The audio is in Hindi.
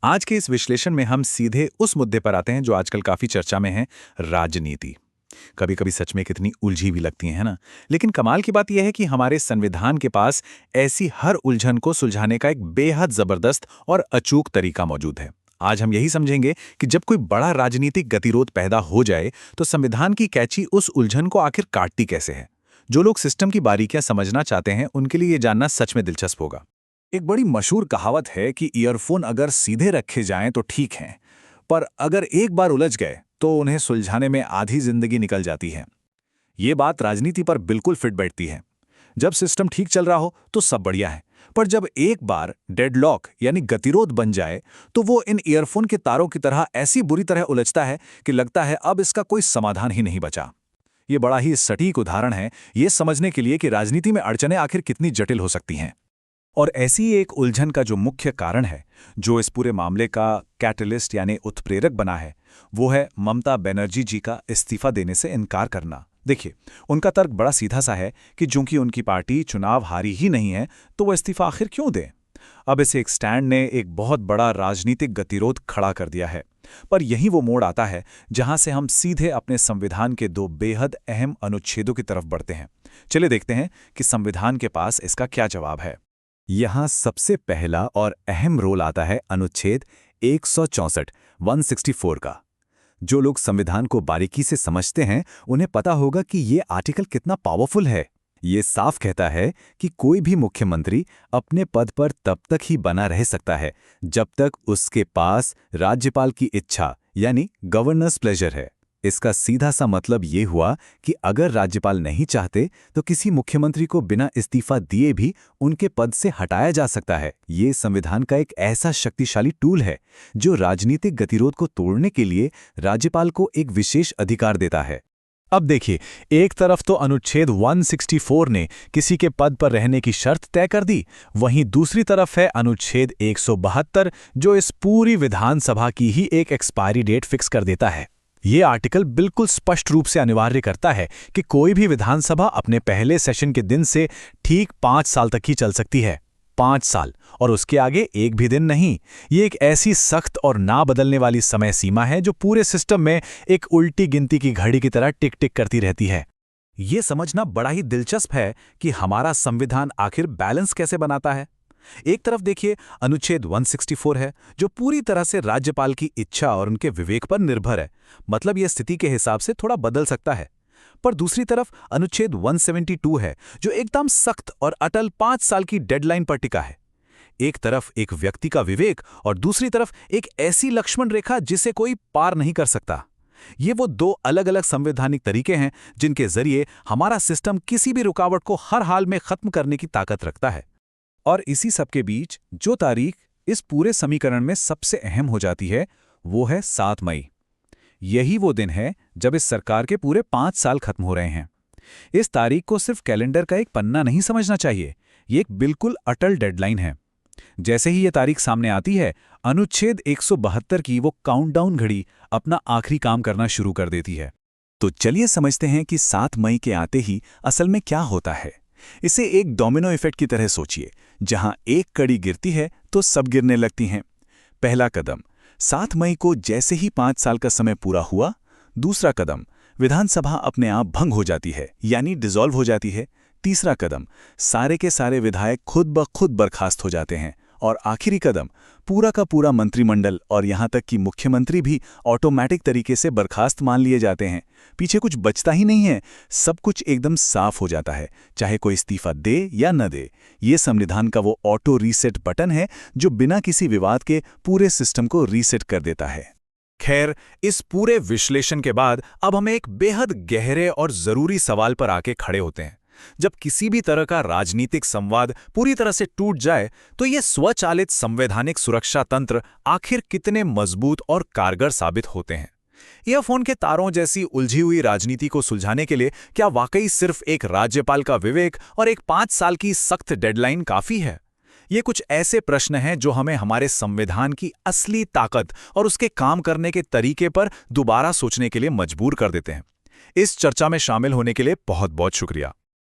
आज के इस विश्लेषण में हम सीधे उस मुद्दे पर आते हैं जो आजकल काफी चर्चा में है, राजनीति। कभी कभी सच में कितनी उलझी भी लगती है ना। लेकिन कमाल की बात यह है कि हमारे संविधान के पास ऐसी हर उलझन को सुलझाने का एक बेहद जबरदस्त और अचूक तरीका मौजूद है। आज हम यही समझेंगे कि जब कोई बड़ा राजनीतिक गतिरोध पैदा हो जाए तो संविधान की कैची उस उलझन को आखिर काटती कैसे है। जो लोग सिस्टम की बारीकियां समझना चाहते हैं उनके लिए ये जानना सच में दिलचस्प होगा। एक बड़ी मशहूर कहावत है कि ईयरफोन अगर सीधे रखे जाएं तो ठीक हैं, पर अगर एक बार उलझ गए तो उन्हें सुलझाने में आधी जिंदगी निकल जाती है। ये बात राजनीति पर बिल्कुल फिट बैठती है। जब सिस्टम ठीक चल रहा हो तो सब बढ़िया है, पर जब एक बार डेडलॉक यानी गतिरोध बन जाए तो वो इन ईयरफोन के तारों की तरह ऐसी बुरी तरह उलझता है कि लगता है अब इसका कोई समाधान ही नहीं बचा। ये बड़ा ही सटीक उदाहरण है ये समझने के लिए कि राजनीति में अड़चनें आखिर कितनी जटिल हो सकती हैं। और ऐसी एक उलझन का जो मुख्य कारण है, जो इस पूरे मामले का कैटलिस्ट यानी उत्प्रेरक बना है, वो है ममता बनर्जी जी का इस्तीफा देने से इनकार करना। देखिए, उनका तर्क बड़ा सीधा सा है कि चूंकि उनकी पार्टी चुनाव हारी ही नहीं है तो वो इस्तीफा आखिर क्यों दें। अब इस एक स्टैंड ने एक बहुत बड़ा राजनीतिक गतिरोध खड़ा कर दिया है। पर यही वो मोड़ आता है जहां से हम सीधे अपने संविधान के दो बेहद अहम अनुच्छेदों की तरफ बढ़ते हैं। चलिए देखते हैं कि संविधान के पास इसका क्या जवाब है। यहाँ सबसे पहला और अहम रोल आता है अनुच्छेद 164 का। जो लोग संविधान को बारीकी से समझते हैं उन्हें पता होगा कि ये आर्टिकल कितना पावरफुल है। ये साफ कहता है कि कोई भी मुख्यमंत्री अपने पद पर तब तक ही बना रह सकता है जब तक उसके पास राज्यपाल की इच्छा यानी गवर्नर्स प्लेजर है। इसका सीधा सा मतलब ये हुआ कि अगर राज्यपाल नहीं चाहते तो किसी मुख्यमंत्री को बिना इस्तीफा दिए भी उनके पद से हटाया जा सकता है। ये संविधान का एक ऐसा शक्तिशाली टूल है जो राजनीतिक गतिरोध को तोड़ने के लिए राज्यपाल को एक विशेष अधिकार देता है। अब देखिए, एक तरफ तो अनुच्छेद 164 ने किसी के पद पर रहने की शर्त तय कर दी, वहीं दूसरी तरफ है अनुच्छेद 172 जो इस पूरी विधानसभा की ही एक एक्सपायरी डेट फिक्स कर देता है। ये आर्टिकल बिल्कुल स्पष्ट रूप से अनिवार्य करता है कि कोई भी विधानसभा अपने पहले सेशन के दिन से ठीक 5 साल तक ही चल सकती है। 5 साल, और उसके आगे एक भी दिन नहीं। ये एक ऐसी सख्त और ना बदलने वाली समय सीमा है जो पूरे सिस्टम में एक उल्टी गिनती की घड़ी की तरह टिक टिक करती रहती है। ये समझना बड़ा ही दिलचस्प है कि हमारा संविधान आखिर बैलेंस कैसे बनाता है। एक तरफ देखिए, अनुच्छेद 164 है जो पूरी तरह से राज्यपाल की इच्छा और उनके विवेक पर निर्भर है, मतलब यह स्थिति के हिसाब से थोड़ा बदल सकता है। पर दूसरी तरफ अनुच्छेद 172 है जो एकदम सख्त और अटल 5 साल की डेडलाइन पर टिका है। एक तरफ एक व्यक्ति का विवेक और दूसरी तरफ एक ऐसी लक्ष्मण रेखा जिसे कोई पार नहीं कर सकता। ये वो दो अलग अलग संवैधानिक तरीके हैं जिनके जरिए हमारा सिस्टम किसी भी रुकावट को हर हाल में खत्म करने की ताकत रखता है। और इसी सब के बीच जो तारीख इस पूरे समीकरण में सबसे अहम हो जाती है वो है 7 मई। यही वो दिन है जब इस सरकार के पूरे 5 साल खत्म हो रहे हैं। इस तारीख को सिर्फ कैलेंडर का एक पन्ना नहीं समझना चाहिए, ये एक बिल्कुल अटल डेडलाइन है। जैसे ही ये तारीख सामने आती है, अनुच्छेद 172 की वो काउंटडाउन घड़ी अपना आखिरी काम करना शुरू कर देती है। तो चलिए समझते हैं कि 7 मई के आते ही असल में क्या होता है। इसे एक डोमिनो इफेक्ट की तरह सोचिए, जहां एक कड़ी गिरती है तो सब गिरने लगती हैं। पहला कदम, 7 मई को जैसे ही 5 साल का समय पूरा हुआ। दूसरा कदम, विधानसभा अपने आप भंग हो जाती है यानी डिसॉल्व हो जाती है। तीसरा कदम, सारे के सारे विधायक खुद ब खुद बर्खास्त हो जाते हैं। और आखिरी कदम, पूरा का पूरा मंत्रिमंडल और यहां तक कि मुख्यमंत्री भी ऑटोमेटिक तरीके से बर्खास्त मान लिए जाते हैं। पीछे कुछ बचता ही नहीं है, सब कुछ एकदम साफ हो जाता है, चाहे कोई इस्तीफा दे या न दे। ये संविधान का वो ऑटो रीसेट बटन है जो बिना किसी विवाद के पूरे सिस्टम को रीसेट कर देता है। खैर, इस पूरे विश्लेषण के बाद अब हमें एक बेहद गहरे और जरूरी सवाल पर आके खड़े होते हैं। जब किसी भी तरह का राजनीतिक संवाद पूरी तरह से टूट जाए तो ये स्वचालित संवैधानिक सुरक्षा तंत्र आखिर कितने मजबूत और कारगर साबित होते हैं। ईयरफोन के तारों जैसी उलझी हुई राजनीति को सुलझाने के लिए क्या वाकई सिर्फ एक राज्यपाल का विवेक और एक 5 साल की सख्त डेडलाइन काफी है? ये कुछ ऐसे प्रश्न हैं जो हमें हमारे संविधान की असली ताकत और उसके काम करने के तरीके पर दोबारा सोचने के लिए मजबूर कर देते हैं। इस चर्चा में शामिल होने के लिए बहुत बहुत शुक्रिया।